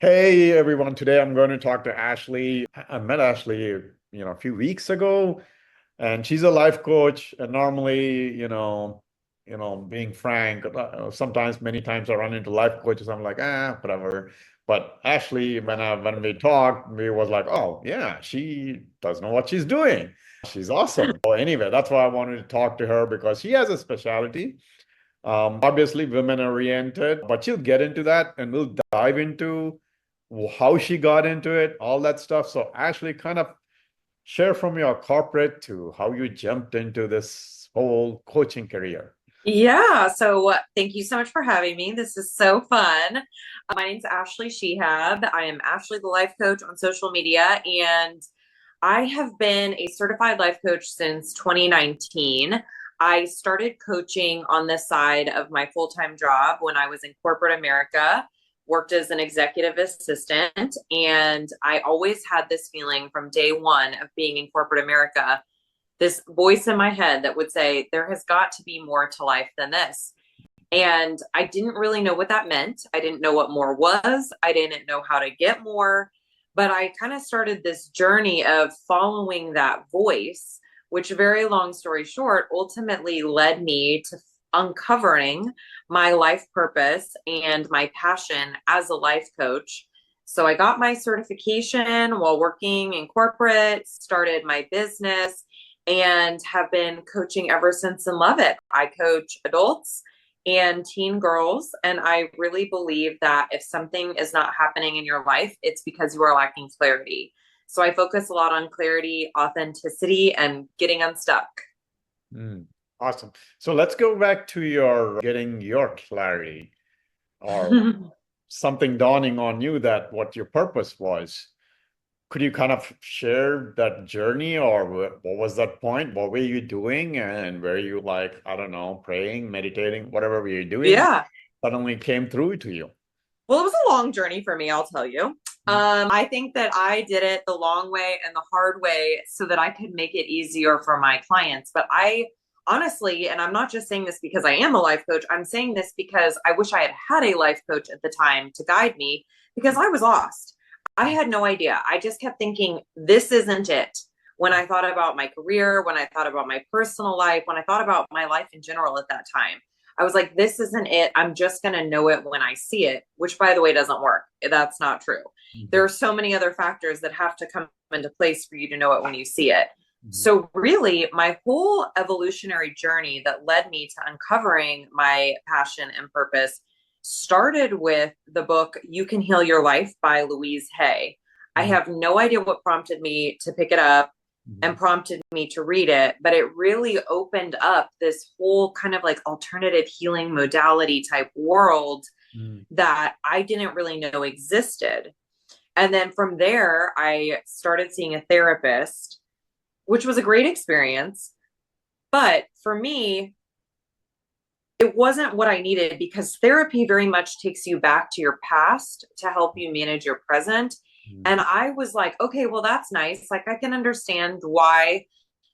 Hey everyone, today I'm going to talk to Ashley. I met Ashley, a few weeks ago, and she's a life coach. And normally, being frank, sometimes many times I run into life coaches, I'm like, whatever. But Ashley, when we talked, we was like, oh yeah, she does know what she's doing. She's awesome. So anyway, that's why I wanted to talk to her because she has a specialty. Obviously, women oriented, but she'll get into that and we'll dive into how she got into it, all that stuff. So, Ashley, kind of share from your corporate to how you jumped into this whole coaching career. Yeah, so thank you so much for having me. This is so fun. My name's Ashley Shihab. I am Ashley the Life Coach on social media, and I have been a certified life coach since 2019. I started coaching on the side of my full-time job when I was in corporate America, worked as an executive assistant, and I always had this feeling from day one of being in corporate America, this voice in my head that would say, there has got to be more to life than this. And I didn't really know what that meant. I didn't know what more was. I didn't know how to get more. But I kind of started this journey of following that voice, which, very long story short, ultimately led me to uncovering my life purpose and my passion as a life coach. So I got my certification while working in corporate, started my business, and have been coaching ever since and love it. I coach adults and teen girls. And I really believe that if something is not happening in your life, it's because you are lacking clarity. So I focus a lot on clarity, authenticity, and getting unstuck. Mm, awesome. So let's go back to your getting your clarity or something dawning on you that what your purpose was. Could you kind of share that journey or what was that point? What were you doing? And were you like, I don't know, praying, meditating, whatever were you doing Yeah. suddenly came through to you? Well, it was a long journey for me, I'll tell you. I think that I did it the long way and the hard way so that I could make it easier for my clients. But I honestly, and I'm not just saying this because I am a life coach, I'm saying this because I wish I had had a life coach at the time to guide me because I was lost. I had no idea. I just kept thinking, this isn't it. When I thought about my career, when I thought about my personal life, when I thought about my life in general at that time, I was like, this isn't it. I'm just going to know it when I see it, which, by the way, doesn't work. That's not true. There Mhm. are so many other factors that have to come into place for you to know it when you see it. Mhm. So, really, my whole evolutionary journey that led me to uncovering my passion and purpose started with the book You Can Heal Your Life by Louise Hay. I Mhm. have no idea what prompted me to pick it up and Mhm. prompted me to read it, but it really opened up this whole kind of like alternative healing modality type world Mhm. that I didn't really know existed. And then from there, I started seeing a therapist, which was a great experience. But for me, it wasn't what I needed because therapy very much takes you back to your past to help you manage your present. Mhm. And I was like, okay, well, that's nice. Like, I can understand why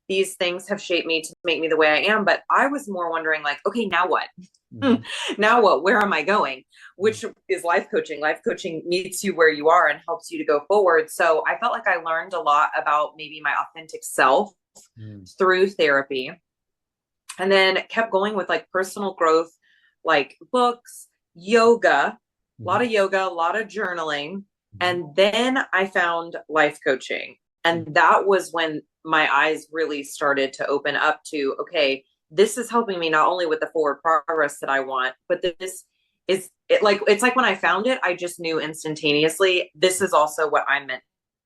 these things have shaped me to make me the way I am. But I was more wondering, like, okay, now what? Mhm. Now what? Where am I going? Which is life coaching. Life coaching meets you where you are and helps you to go forward. So I felt like I learned a lot about maybe my authentic self Mhm. through therapy, and then kept going with like personal growth, like books, yoga, a lot Mhm. of yoga, a lot of journaling. Mhm. And then I found life coaching. Mhm. And that was when my eyes really started to open up to, okay, this is helping me not only with the forward progress that I want, but this is it, like it's like when I found it, I just knew instantaneously this is also what I'm meant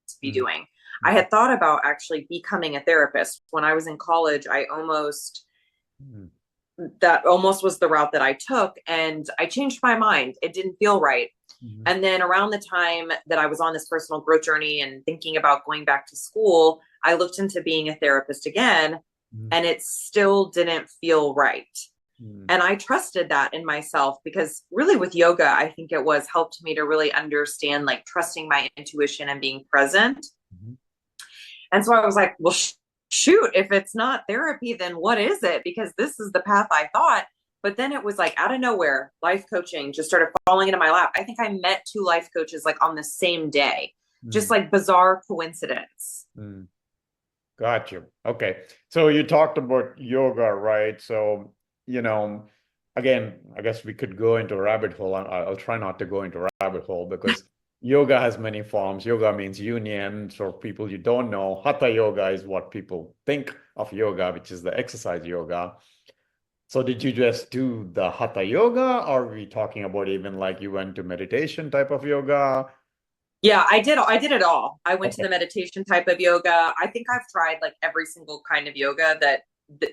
to be Mhm. doing. I had thought about actually becoming a therapist when I was in college. I almost Mhm. that almost was the route that I took. And I changed my mind. It didn't feel right. Mhm. And then around the time that I was on this personal growth journey and thinking about going back to school, I looked into being a therapist again, Mhm. and it still didn't feel right. Mhm. And I trusted that in myself because really with yoga, I think it was helped me to really understand like trusting my intuition and being present. Mhm. And so I was like, well, shoot, if it's not therapy, then what is it? Because this is the path I thought. But then it was like out of nowhere, life coaching just started falling into my lap. I think I met two life coaches like on the same day, just Mm, like bizarre coincidence. mm. Got you. Okay. So you talked about yoga, right? So, you know, again, I guess we could go into a rabbit hole. I'll try not to go into a rabbit hole because yoga has many forms. Yoga means union. So people you don't know, hatha yoga is what people think of yoga, which is the exercise yoga. So did you just do the hatha yoga, or are we talking about even like you went to meditation type of yoga? Yeah, I did it all. I went to Okay. the meditation type of yoga. I think I've tried like every single kind of yoga that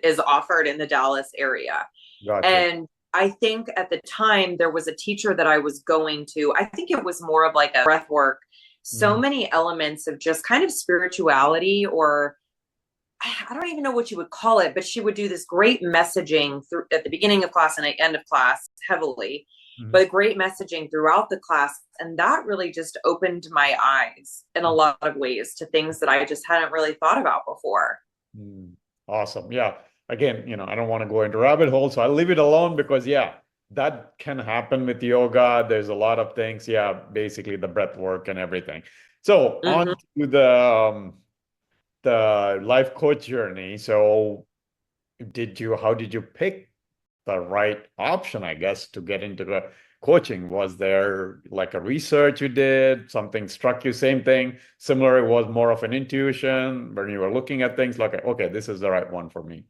is offered in the Dallas area. Gotcha. And I think at the time there was a teacher that I was going to. I think it was more of like a breath work, so Mhm. many elements of just kind of spirituality, or I don't even know what you would call it, but she would do this great messaging through at the beginning of class and at the end of class heavily, Mhm. but great messaging throughout the class. And that really just opened my eyes in a lot of ways to things that I just hadn't really thought about before. Mm, awesome. Yeah. Again, I don't want to go into rabbit holes, so I'll leave it alone because, yeah, that can happen with yoga. There's a lot of things. Yeah, basically the breath work and everything. So on Mm-hmm. to the life coach journey. So how did you pick the right option, I guess, to get into the coaching? Was there like a research you did, something struck you, same thing, similar? It was more of an intuition when you were looking at things like, okay, this is the right one for me.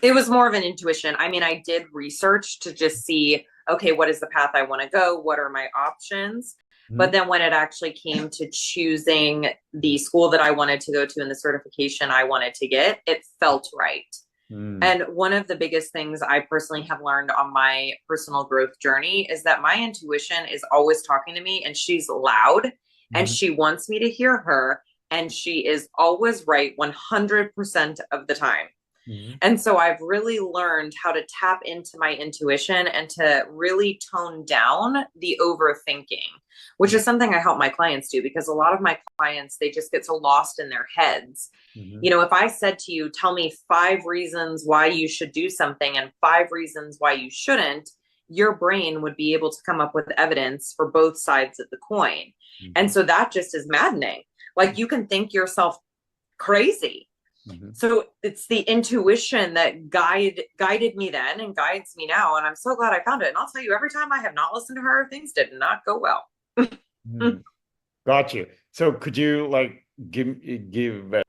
It was more of an intuition. I mean, I did research to just see, okay, what is the path I want to go? What are my options? But Mhm. then when it actually came to choosing the school that I wanted to go to and the certification I wanted to get, it felt right. Mm, And one of the biggest things I personally have learned on my personal growth journey is that my intuition is always talking to me, and she's loud and mhm, she wants me to hear her. And she is always right 100% of the time. mhm, And so I've really learned how to tap into my intuition and to really tone down the overthinking, which is something I help my clients do, because a lot of my clients, they just get so lost in their heads. mhm, You know, if I said to you, tell me 5 reasons why you should do something and 5 reasons why you shouldn't, your brain would be able to come up with evidence for both sides of the coin. And mhm, so that just is maddening. Like, you can think yourself crazy. mhm. So it's the intuition that guided me then and guides me now, and I'm so glad I found it. And I'll tell you, every time I have not listened to her, things did not go well. Mm. Got you. So could you like give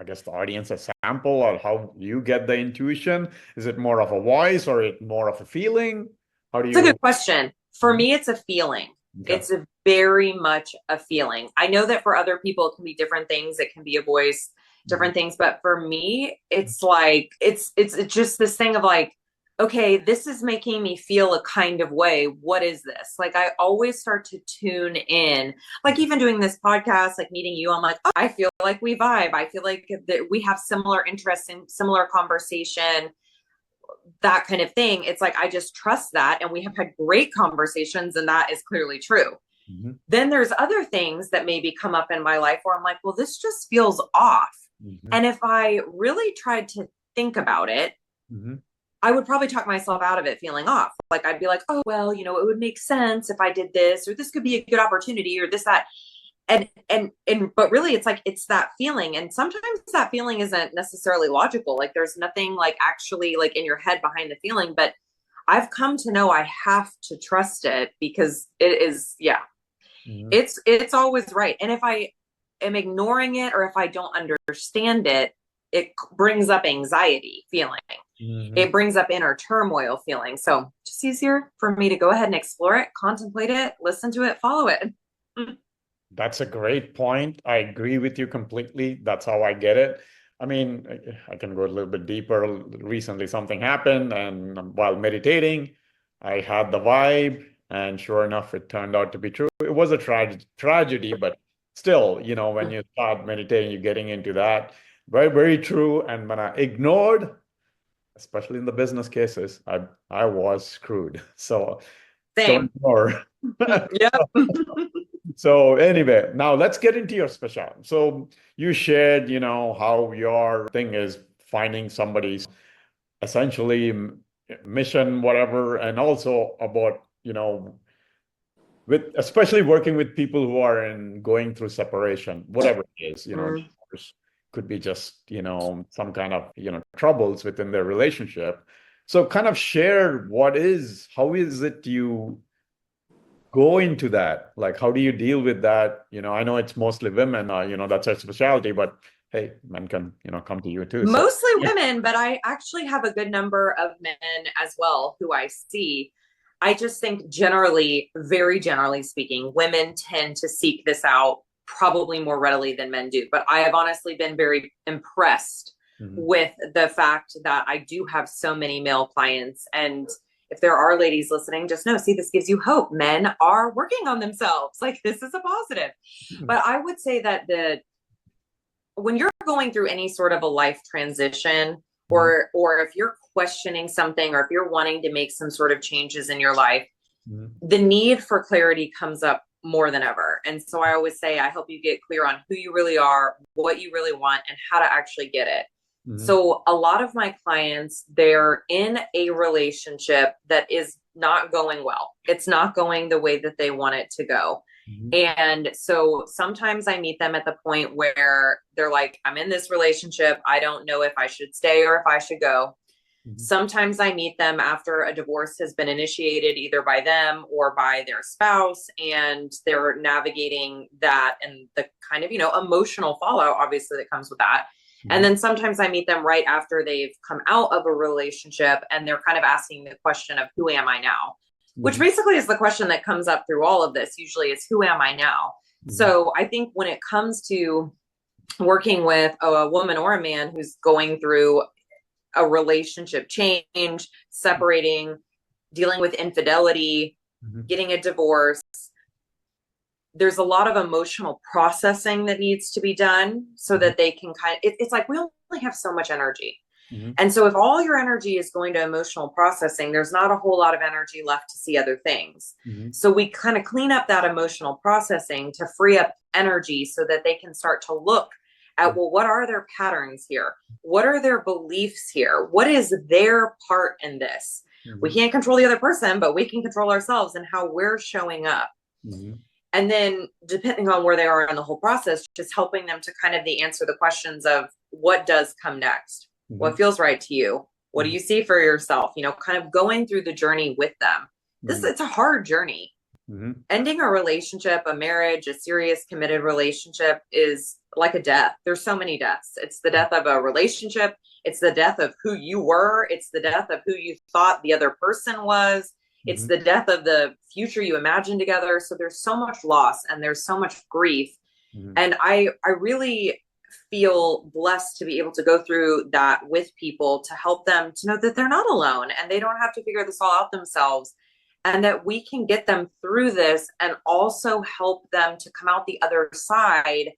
I guess the audience a sample of how you get the intuition? Is it more of a voice or it more of a feeling? How do It's a you? good question. For Mhm. me, it's a feeling. Okay. It's a very much a feeling. I know that for other people, it can be different things. It can be a voice, Mhm. different things. But for me, it's like it's just this thing of like, okay, this is making me feel a kind of way. What is this? Like, I always start to tune in. Like, even doing this podcast, like meeting you, I'm like, oh, I feel like we vibe. I feel like that we have similar interests and similar conversation, that kind of thing. It's like I just trust that, and we have had great conversations, and that is clearly true. Mhm. Then there's other things that maybe come up in my life where I'm like, well, this just feels off. Mhm. And if I really tried to think about it, Mhm. I would probably talk myself out of it feeling off. Like, I'd be like, oh, well, it would make sense if I did this, or this could be a good opportunity, or this, that. And but really it's like it's that feeling, and sometimes that feeling isn't necessarily logical. Like, there's nothing like actually like in your head behind the feeling, but I've come to know I have to trust it, because it is, yeah, Mhm. it's always right. And if I am ignoring it, or if I don't understand it, it brings up anxiety feeling, Mhm. it brings up inner turmoil feeling. So just easier for me to go ahead and explore it, contemplate it, listen to it, follow it. That's a great point. I agree with you completely. That's how I get it. I mean, I can go a little bit deeper. Recently, something happened, and while meditating, I had the vibe, and sure enough, it turned out to be true. It was a tragedy, but still, when you start meditating, you're getting into that. Very, very true. And when I ignored, especially in the business cases, I was screwed. So don't Same. ignore. Yep. So anyway, now let's get into your special. So you shared, how your thing is finding somebody essentially, mission, whatever, and also about, with especially working with people who are in going through separation, whatever it is, Mm. divorce could be just, some kind of, troubles within their relationship. So kind of share how is it you go into that? Like, how do you deal with that? I know it's mostly women, that's their specialty, but hey, men can, come to you too. So, Mostly women, but I actually have a good number of men as well who I see. I just think generally, very generally speaking, women tend to seek this out probably more readily than men do. But I have honestly been very impressed mhm, with the fact that I do have so many male clients. And if there are ladies listening, just know, see, this gives you hope. Men are working on themselves. Like, this is a positive. mhm, But I would say that when you're going through any sort of a life transition, mhm, or if you're questioning something, or if you're wanting to make some sort of changes in your life, mhm, the need for clarity comes up more than ever. And so I always say I help you get clear on who you really are, what you really want, and how to actually get it. mhm, So a lot of my clients, they're in a relationship that is not going well. It's not going the way that they want it to go. mhm, And so sometimes I meet them at the point where they're like, I'm in this relationship. I don't know if I should stay or if I should go. mhm, Sometimes I meet them after a divorce has been initiated either by them or by their spouse, and they're navigating that and the kind of, emotional fallout, obviously, that comes with that. And mhm, then sometimes I meet them right after they've come out of a relationship and they're kind of asking the question of, who am I now? Which mhm, basically is the question that comes up through all of this, usually, is who am I now? mhm, So I think when it comes to working with a woman or a man who's going through a relationship change, separating, dealing with infidelity, mhm, getting a divorce, there's a lot of emotional processing that needs to be done so mhm, that they can it's like we only have so much energy. mhm, And so if all your energy is going to emotional processing, there's not a whole lot of energy left to see other things. mhm, So we kind of clean up that emotional processing to free up energy so that they can start to look at, well, what are their patterns here? What are their beliefs here? What is their part in this? We mhm, can't control the other person, but we can control ourselves and how we're showing up. mhm, And then depending on where they are in the whole process, just helping them to kind of answer the questions of what does come next, what mhm, feels right to you, what do mhm, you see for yourself, kind of going through the journey with them. This mhm, It's a hard journey. mhm, Ending a relationship, a marriage, a serious committed relationship is like a death. There's so many deaths. It's the death of a relationship, it's the death of who you were, it's the death of who you thought the other person was, it's mhm, the death of the future you imagined together. So there's so much loss and there's so much grief. mhm, And I really feel blessed to be able to go through that with people, to help them to know that they're not alone and they don't have to figure this all out themselves, and that we can get them through this and also help them to come out the other side, mhm,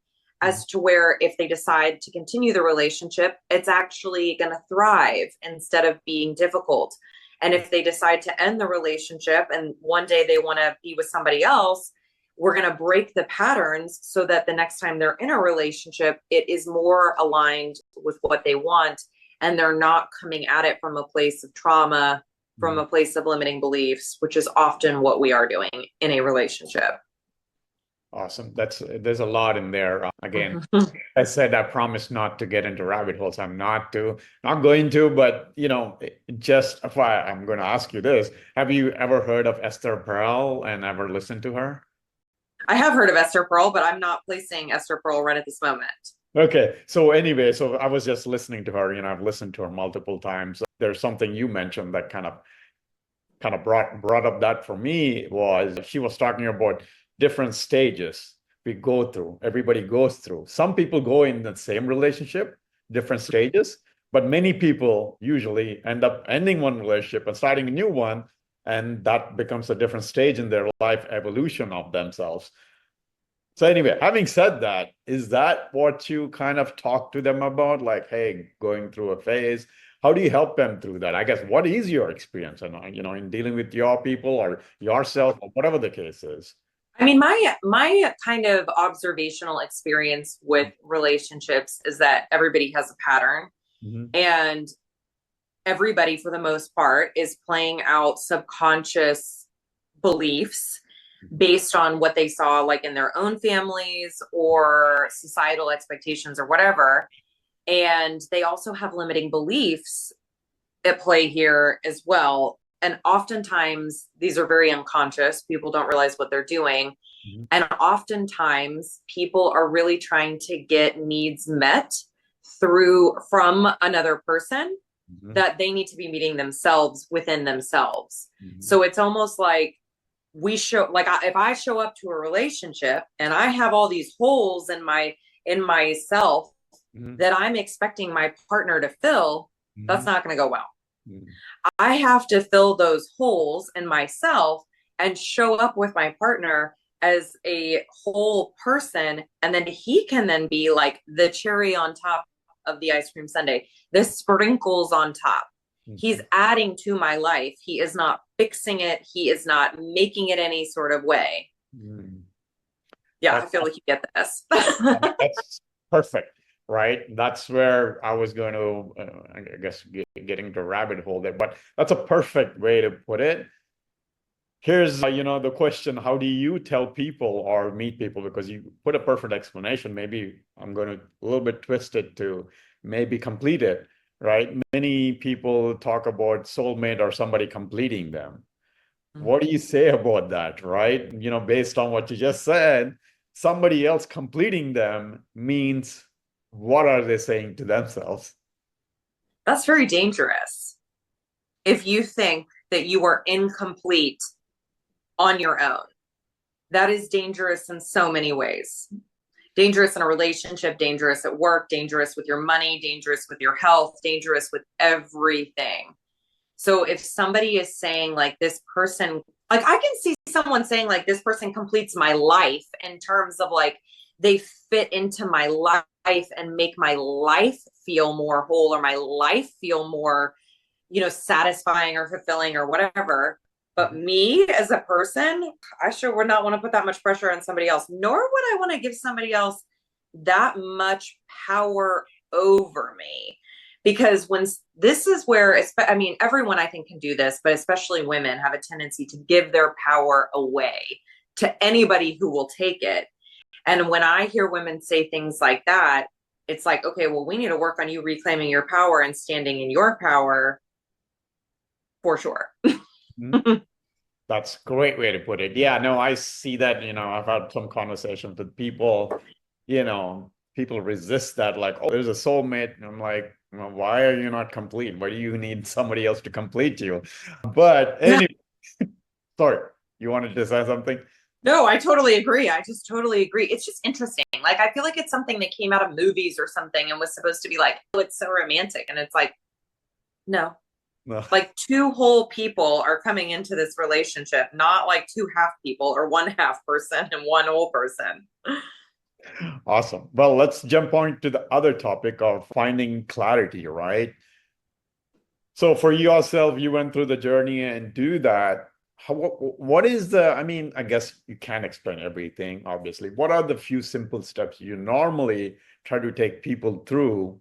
as to where if they decide to continue the relationship, it's actually going to thrive instead of being difficult. And if they decide to end the relationship and one day they want to be with somebody else, we're going to break the patterns so that the next time they're in a relationship, it is more aligned with what they want. And they're not coming at it from a place of trauma, from mhm. a place of limiting beliefs, which is often what we are doing in a relationship. Awesome. There's a lot in there. Again, Mhm. I said I promise not to get into rabbit holes. Not going to, but just if I'm going to ask you this, have you ever heard of Esther Perel and ever listened to her? I have heard of Esther Pearl, but I'm not placing Esther Pearl right at this moment. Okay. So anyway, so I was just listening to her. I've listened to her multiple times. There's something you mentioned that kind of brought up that for me was she was talking about different stages we go through. Everybody goes through. Some people go in the same relationship, different stages, but many people usually end up ending one relationship and starting a new one, and that becomes a different stage in their life evolution of themselves. So anyway, having said that, is that what you kind of talk to them about? Like, hey, going through a phase, how do you help them through that? I guess what is your experience and in dealing with your people or yourself or whatever the case is? I mean, my kind of observational experience with relationships is that everybody has a pattern. Hmm. And everybody, for the most part, is playing out subconscious beliefs based on what they saw, like in their own families or societal expectations or whatever. And they also have limiting beliefs at play here as well. And oftentimes, these are very unconscious. People don't realize what they're doing. Mhm. And oftentimes, people are really trying to get needs met through from another person Mhm. that they need to be meeting themselves within themselves. Mhm. So it's almost like we show, like, if I show up to a relationship and I have all these holes in myself Mhm. that I'm expecting my partner to fill, that's Mhm. not going to go well. Mhm. I have to fill those holes in myself and show up with my partner as a whole person. And then he can then be like the cherry on top of the ice cream sundae, the sprinkles on top. He's Mhm. adding to my life. He is not fixing it. He is not making it any sort of way. Mhm. Yeah, I That, feel like you get this. that's perfect, right? That's where I was going to, I guess, getting the rabbit hole there. But that's a perfect way to put it. Here's, the question, how do you tell people or meet people? Because you put a perfect explanation. Maybe I'm going to a little bit twist it to maybe complete it, right? Many people talk about soulmate or somebody completing them. What do you say about that, right? Based on what you just said, somebody else completing them means what are they saying to themselves? That's very dangerous if you think that you are incomplete on your own. That is dangerous in so many ways. Dangerous in a relationship, dangerous at work, dangerous with your money, dangerous with your health, dangerous with everything. So if somebody is saying like this person, like I can see someone saying like this person completes my life in terms of like they fit into my life and make my life feel more whole or my life feel more, satisfying or fulfilling or whatever. But Mhm. me as a person, I sure would not want to put that much pressure on somebody else, nor would I want to give somebody else that much power over me. Because when this is where, I mean, everyone I think can do this, but especially women have a tendency to give their power away to anybody who will take it. And when I hear women say things like that, it's like, okay, well, we need to work on you reclaiming your power and standing in your power for sure. Mhm. That's a great way to put it. Yeah, no, I see that, I've had some conversations with people, people resist that, like, oh, there's a soulmate. And I'm like, well, why are you not complete? Why do you need somebody else to complete you? But Yeah. anyway, sorry, you wanted to say something? No, I totally agree. I just totally agree. It's just interesting. Like, I feel like it's something that came out of movies or something and was supposed to be like, oh, it's so romantic. And it's like, no, No. like two whole people are coming into this relationship, not like two half people or one half person and one whole person. Awesome. Well, let's jump on to the other topic of finding clarity, right? So for yourself, you went through the journey and do that. What is I mean, I guess you can't explain everything, obviously. What are the few simple steps you normally try to take people through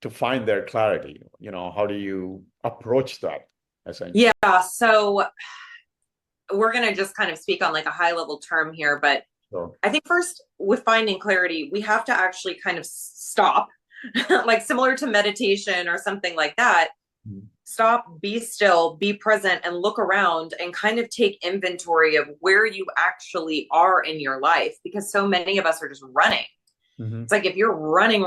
to find their clarity? How do you approach that essentially? Yeah. So we're going to just kind of speak on like a high level term here, but So, I think first with finding clarity, we have to actually kind of stop, like similar to meditation or something like that. mm, Stop, be still, be present, and look around and kind of take inventory of where you actually are in your life because so many of us are just running. mhm, It's like if you're running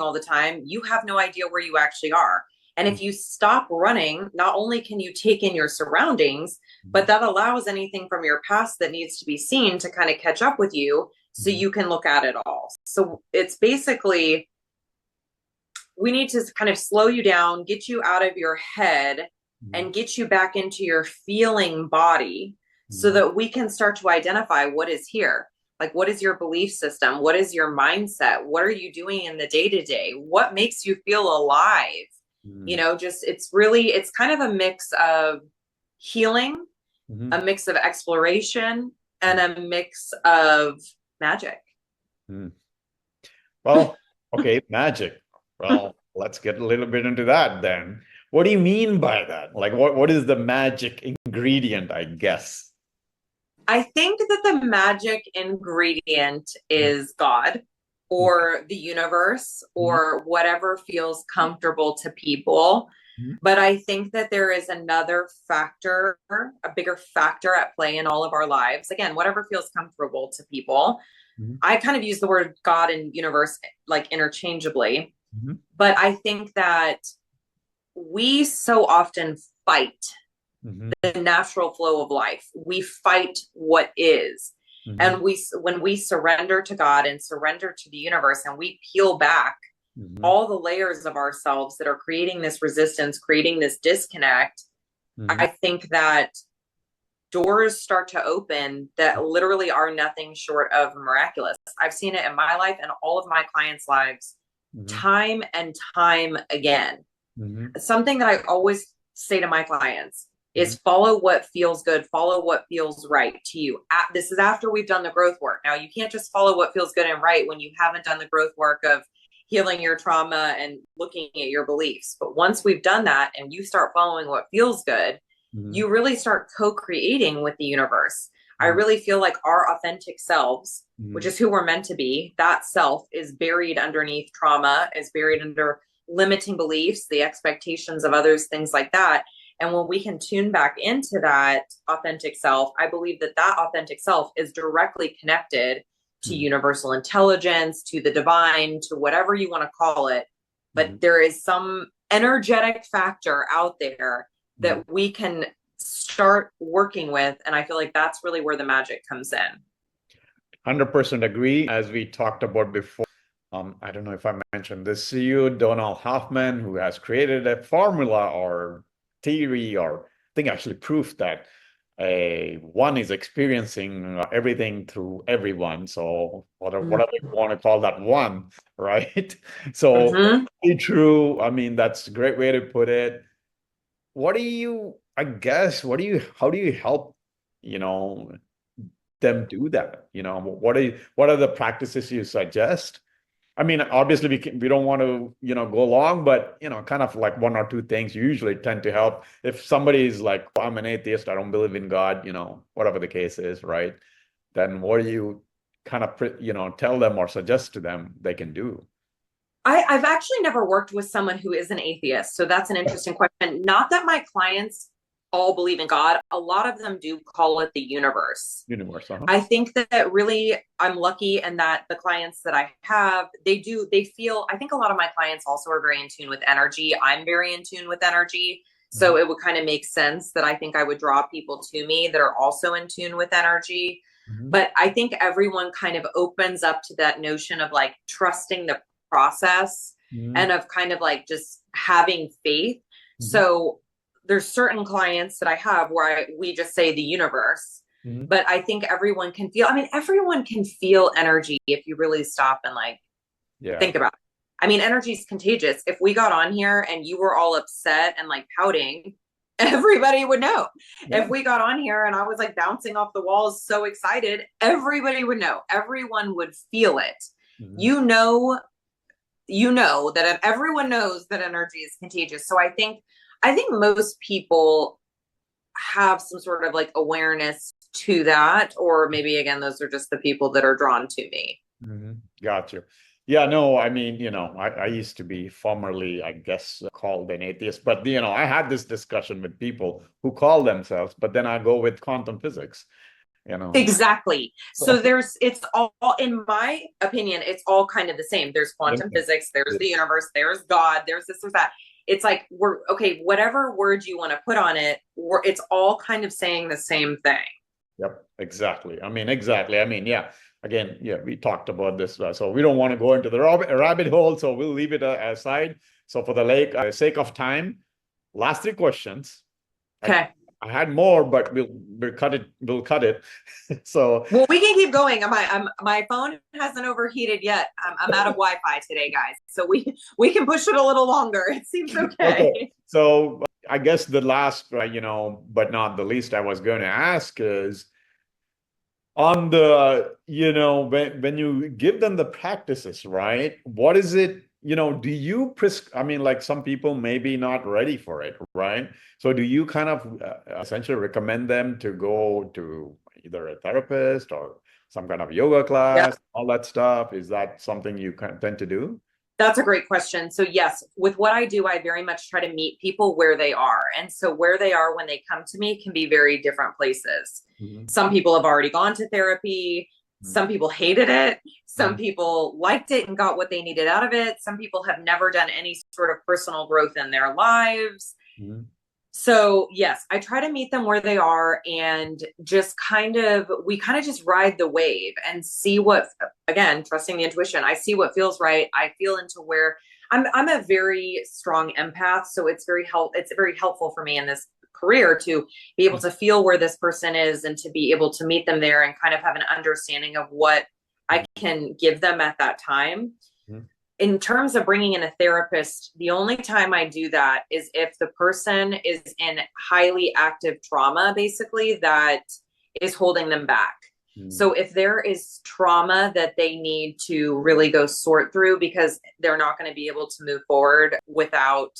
all the time, you have no idea where you actually are. And mm, if you stop running, not only can you take in your surroundings, but mhm, that allows anything from your past that needs to be seen to kind of catch up with you so mhm, you can look at it all. So it's basically, we need to kind of slow you down, get you out of your head, mhm, and get you back into your feeling body so mhm, that we can start to identify what is here. Like, what is your belief system? What is your mindset? What are you doing in the day to day? What makes you feel alive? mhm, Just it's kind of a mix of healing, mhm, a mix of exploration, and mhm, a mix of magic. mhm. Well, okay, magic. Well, let's get a little bit into that then. what do you mean by that? Like what is the magic ingredient, I guess? I think that the magic ingredient Mhm. is God or the universe Mhm. or whatever feels comfortable to people. Mhm. But I think that there is another factor, a bigger factor at play in all of our lives. Again, whatever feels comfortable to people. Mhm. I kind of use the word God and universe like interchangeably. Mhm. But I think that we so often fight Mhm. the natural flow of life. We fight what is. Mhm. And when we surrender to God and surrender to the universe and we peel back Mhm. all the layers of ourselves that are creating this resistance, creating this disconnect, Mhm. I think that doors start to open that literally are nothing short of miraculous. I've seen it in my life and all of my clients' lives Mhm. time and time again. Mhm. Something that I always say to my clients Mhm. is follow what feels good, follow what feels right to you. This is after we've done the growth work. Now, you can't just follow what feels good and right when you haven't done the growth work of healing your trauma and looking at your beliefs. But once we've done that and you start following what feels good, Mhm. you really start co-creating with the universe. I Mhm. really feel like our authentic selves, which Mhm. is who we're meant to be, that self is buried underneath trauma, is buried under limiting beliefs, the expectations of others, things like that. And when we can tune back into that authentic self, I believe that that authentic self is directly connected to Mhm. universal intelligence, to the divine, to whatever you want to call it. But Mhm. there is some energetic factor out there Mhm. that we can start working with. And I feel like that's really where the magic comes in. 100% agree. As we talked about before, I don't know if I mentioned this CEO, Donald Hoffman, who has created a formula or theory or I think actually proof that a one is experiencing everything through everyone. So whatever you want to call that one, right? So Mm-hmm. true. I mean, that's a great way to put it. What do you, I guess, how do you help, you know, them do that? What are the practices you suggest? I mean, obviously we don't want to, go long, but kind of like one or two things usually tend to help. If somebody is like, "Oh, I'm an atheist, I don't believe in God," whatever the case is, right? Then what do you kind of, tell them or suggest to them they can do? I've actually never worked with someone who is an atheist. So that's an interesting question. Not that my clients all believe in God, a lot of them do call it the universe. Universe, uh-huh. I think that really I'm lucky and that the clients that I have, they feel, I think a lot of my clients also are very in tune with energy. I'm very in tune with energy. Mhm. So it would kind of make sense that I think I would draw people to me that are also in tune with energy. Mhm. But I think everyone kind of opens up to that notion of like trusting the process Mhm. and of kind of like just having faith. Mhm. So there's certain clients that I have where we just say the universe, Mhm. but I think everyone can feel, I mean, everyone can feel energy if you really stop and like Yeah. think about it. I mean, energy is contagious. If we got on here and you were all upset and like pouting, everybody would know. Yeah. If we got on here and I was like bouncing off the walls, so excited, everybody would know. Everyone would feel it. Mhm. You know, you know that everyone knows that energy is contagious. So I think most people have some sort of like awareness to that, or maybe again, those are just the people that are drawn to me. Got you. Yeah, no, I mean, I used to be formerly, I guess, called an atheist, but, I had this discussion with people who call themselves, but then I go with quantum physics, you know. Exactly. So So, it's all, in my opinion, it's all kind of the same. There's yeah, quantum physics, there's yeah, the universe, there's God, there's this, there's that. It's like, we're okay, whatever word you want to put on it, it's all kind of saying the same thing. yep, exactly. I mean, exactly. I mean, yeah, again, yeah, we talked about this, so we don't want to go into the rabbit hole, so we'll leave it aside. So for the sake of time, last three questions. I Okay. I had more, but we'll cut it. We'll cut it. So Well, we can keep going. My phone hasn't overheated yet. I'm out of Wi-Fi today, guys. So we can push it a little longer. It seems okay. okay. So I guess the last, but not the least, I was going to ask is on the, when you give them the practices, right? What is it? do you I mean, like some people may be not ready for it, right? So do you kind of essentially recommend them to go to either a therapist or some kind of yoga Yep. class, all that stuff? Is that something you kind of tend to do? That's a great question. So, yes, with what I do, I very much try to meet people where they are. And so, where they are when they come to me can be very different places. Mhm. Some people have already gone to therapy. Mhm. Some people hated it. Some Mhm. people liked it and got what they needed out of it. Some people have never done any sort of personal growth in their lives. Mhm. So, yes, I try to meet them where they are and just we kind of just ride the wave and see what, again, trusting the intuition. I see what feels right. I feel into where I'm a very strong empath. So it's very helpful for me in this career to be able to feel where this person is and to be able to meet them there and kind of have an understanding of what I can give them at that time. Mhm. In terms of bringing in a therapist, the only time I do that is if the person is in highly active trauma, basically, that is holding them back. Mhm. So if there is trauma that they need to really go sort through because they're not going to be able to move forward without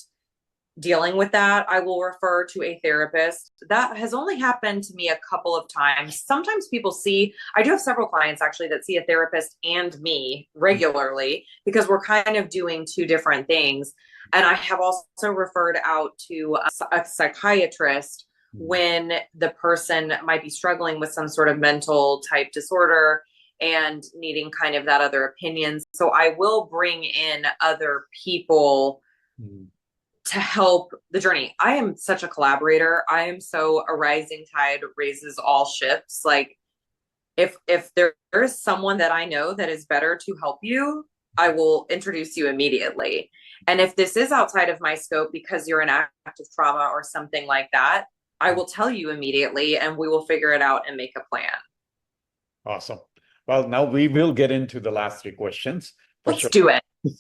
dealing with that, I will refer to a therapist. That has only happened to me a couple of times. Sometimes I do have several clients actually that see a therapist and me regularly because we're kind of doing two different things. And I have also referred out to a psychiatrist Mhm. when the person might be struggling with some sort of mental type disorder and needing kind of that other opinion. So I will bring in other people Mhm. to help the journey. I am such a collaborator. I am so a rising tide raises all ships. Like if there is someone that I know that is better to help you, I will introduce you immediately. And if this is outside of my scope because you're in active trauma or something like that, I will tell you immediately and we will figure it out and make a plan. Awesome. Well, now we will get into the last three questions for Let's sure. do it. We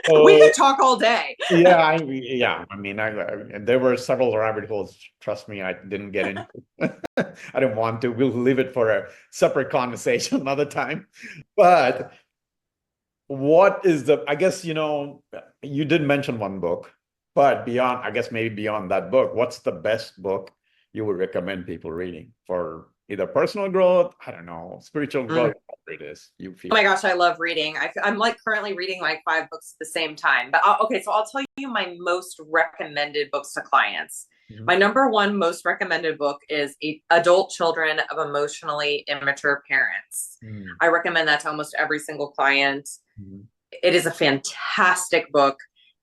So could talk all day. yeah, I mean, there were several rabbit holes. Trust me, I didn't get in. I didn't want to. We'll leave it for a separate conversation another time. But what is I guess, you did mention one book, but beyond, I guess maybe beyond that book, what's the best book you would recommend people reading for either personal growth, I don't know, spiritual Mm. growth, whatever it is you Oh feel. my gosh, I love reading. I'm like currently reading like five books at the same time. But okay, so I'll tell you my most recommended books to clients. Mhm. My number one most recommended book is Adult Children of Emotionally Immature Parents. Mhm. I recommend that to almost every single client. Mhm. It is a fantastic book.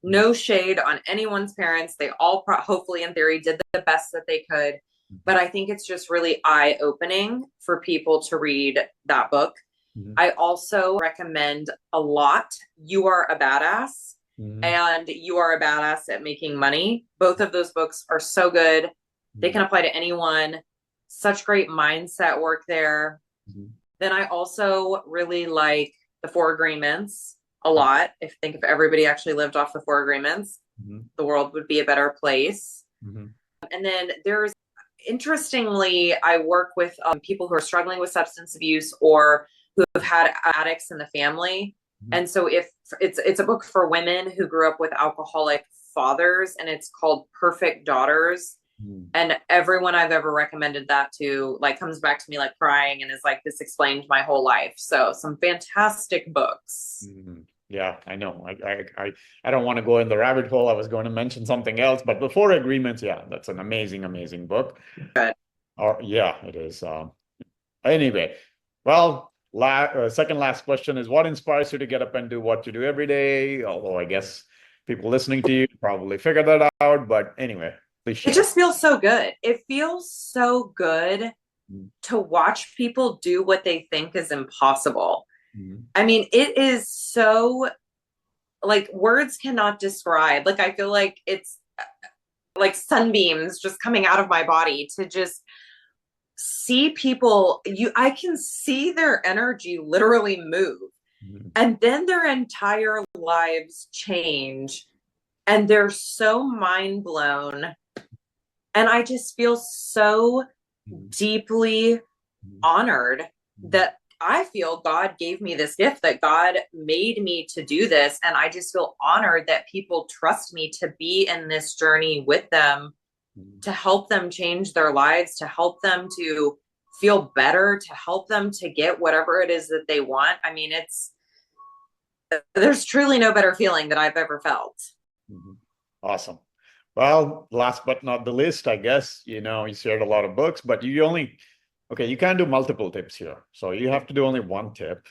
Mhm. No shade on anyone's parents. They all, hopefully, in theory, did the best that they could. But Mhm. I think it's just really eye opening for people to read that book. Mhm. I also recommend a lot You Are a Badass Mhm. and You Are a Badass at Making Money. Both of those books are so good. They Mhm. can apply to anyone. Such great mindset work there. Mhm. Then I also really like The Four Agreements a Mhm. lot. If everybody actually lived off the Four Agreements, Mhm. the world would be a better place. Mhm. And then interestingly, I work with people who are struggling with substance abuse or who have had addicts in the family. Mhm. And so if it's a book for women who grew up with alcoholic fathers and it's called Perfect Daughters. Mhm. And everyone I've ever recommended that to like comes back to me like crying and is like, this explained my whole life. So some fantastic books. Mhm. Yeah, I know. I don't want to go in the rabbit hole. I was going to mention something else, but Before Agreements, yeah, that's an amazing, amazing book. Good. Or yeah, it is. Anyway, well, second last question is what inspires you to get up and do what you do every day? Although I guess people listening to you probably figured that out, but anyway, please It share. just feels so good. It feels so good Mhm. to watch people do what they think is impossible. Mhm. I mean, it is so like words cannot describe. Like I feel like it's like sunbeams just coming out of my body to just see people I can see their energy literally move Mhm. and then their entire lives change and they're so mind blown and I just feel so Mhm. deeply Mhm. honored Mhm. that I feel God gave me this gift, that God made me to do this. And I just feel honored that people trust me to be in this journey with them, Mhm. to help them change their lives, to help them to feel better, to help them to get whatever it is that they want. I mean, there's truly no better feeling that I've ever felt. Mhm. Awesome. Well, last but not the least, I guess, you shared a lot of books, but okay, you can't do multiple tips here. So you have to do only one tip.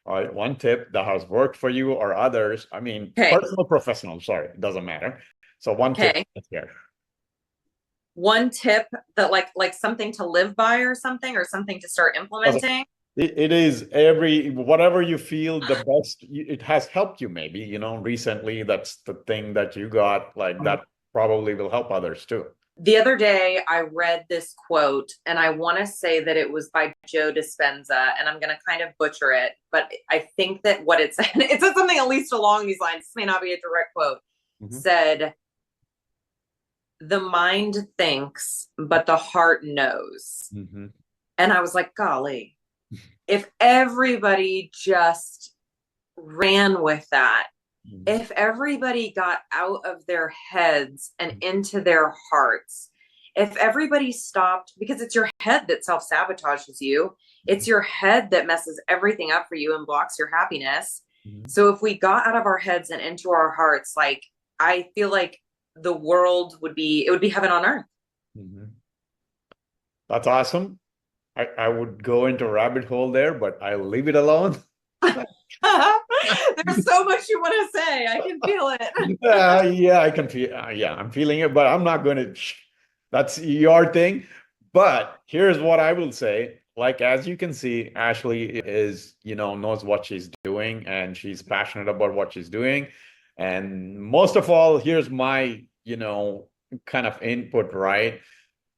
All right, one tip that has worked for you or others. I mean, Okay. personal, professional, sorry, it doesn't matter. So one tip Okay. here. One tip that like something to live by or something to start Doesn't- implementing. it is whatever you feel the best, it has helped you maybe, recently. That's the thing that you got, like that probably will help others too. The other day, I read this quote, and I want to say that it was by Joe Dispenza, and I'm going to kind of butcher it, but I think that what it said, it said something at least along these lines. This may not be a direct quote. Mhm. Said, "The mind thinks, but the heart knows." Mhm. And I was like, golly, if everybody just ran with that, Mhm. if everybody got out of their heads and into their hearts, if everybody stopped, because it's your head that self sabotages you, it's your head that messes everything up for you and blocks your happiness. Mhm. So if we got out of our heads and into our hearts, like, I feel like the world it would be heaven on earth. Mhm. That's awesome. I would go into a rabbit hole there, but I'll leave it alone. There's so much you want to say. I can feel it. Yeah, I can feel, yeah, I'm feeling it, but I'm not going to, that's your thing. But here's what I will say. Like, as you can see, Ashley is, knows what she's doing and she's passionate about what she's doing. And most of all, here's my, kind of input, right?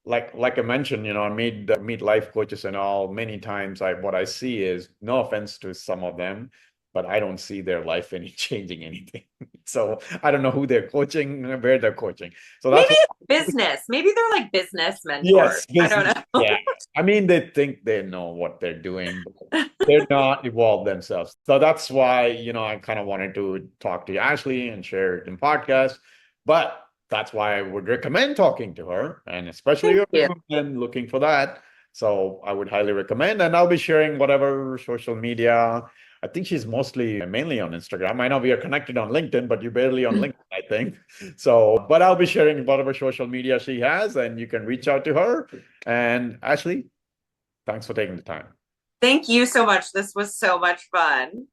Like I mentioned, I meet life coaches and all many times. What I see is, no offense to some of them, but I don't see their life any changing anything. So I don't know who they're coaching, where they're coaching. So that's Maybe what. it's business. Maybe they're like business mentors. Yes, I don't business. know. Yeah. I mean, they think they know what they're doing, but they're not evolved themselves. So that's why, I kind of wanted to talk to Ashley and share it in podcast. But that's why I would recommend talking to her, and especially Thank you're you. and looking for that. So I would highly recommend, and I'll be sharing whatever social media. I think she's mainly on Instagram. I know we are connected on LinkedIn, but you're barely on LinkedIn, I think. So, but I'll be sharing whatever social media she has, and you can reach out to her. And Ashley, thanks for taking the time. Thank you so much. This was so much fun.